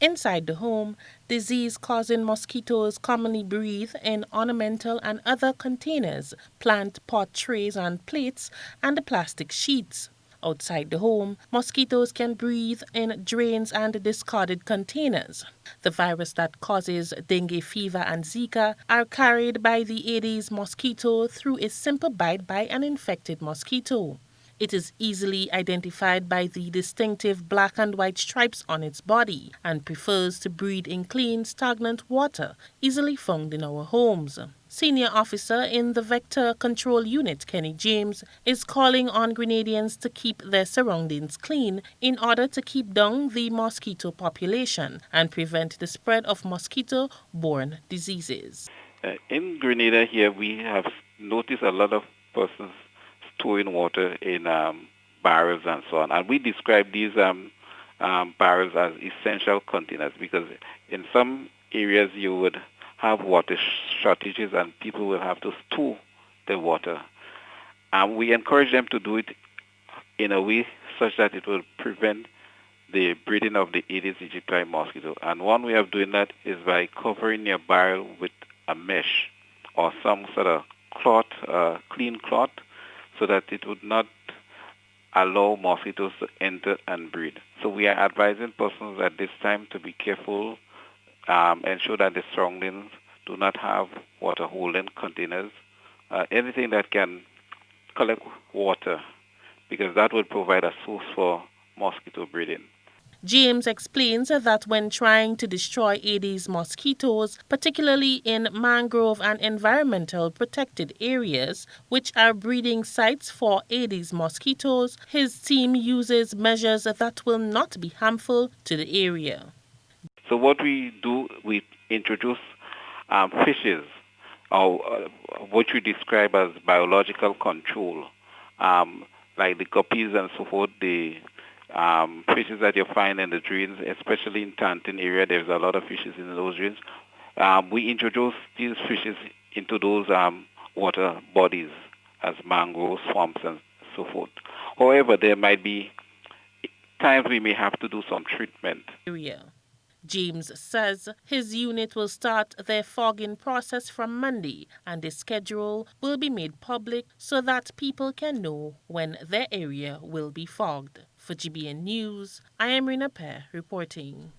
Inside the home, disease-causing mosquitoes commonly breathe in ornamental and other containers, plant pot trays and plates, and plastic sheets. Outside the home, mosquitoes can breathe in drains and discarded containers. The virus that causes dengue fever and Zika are carried by the aedes mosquito through a simple bite by an infected mosquito. It is easily identified by the distinctive black and white stripes on its body and prefers to breed in clean, stagnant water, easily found in our homes. Senior officer in the Vector Control Unit, Kenny James, is calling on Grenadians to keep their surroundings clean in order to keep down the mosquito population and prevent the spread of mosquito-borne diseases. In Grenada here, we have noticed a lot of persons storing water in barrels and so on. And we describe these barrels as essential containers because in some areas you would have water shortages and people will have to store the water. We encourage them to do it in a way such that it will prevent the breeding of the aedes aegypti mosquito. And one way of doing that is by covering your barrel with a mesh or some sort of cloth, clean cloth, so that it would not allow mosquitoes to enter and breed. So we are advising persons at this time to be careful, ensure that the surroundings do not have water holding containers, anything that can collect water, because that would provide a source for mosquito breeding. James explains that when trying to destroy Aedes mosquitoes, particularly in mangrove and environmental protected areas, which are breeding sites for Aedes mosquitoes, his team uses measures that will not be harmful to the area. So what we do, we introduce fishes, or what we describe as biological control, like the guppies and so forth, the fishes that you find in the drains, especially in Tantin area. There's a lot of fishes in those drains. We introduce these fishes into those water bodies as mangrove swamps and so forth. However, there might be times we may have to do some treatment. James says his unit will start their fogging process from Monday and the schedule will be made public so that people can know when their area will be fogged. For GBN News, I am Rina Pear reporting.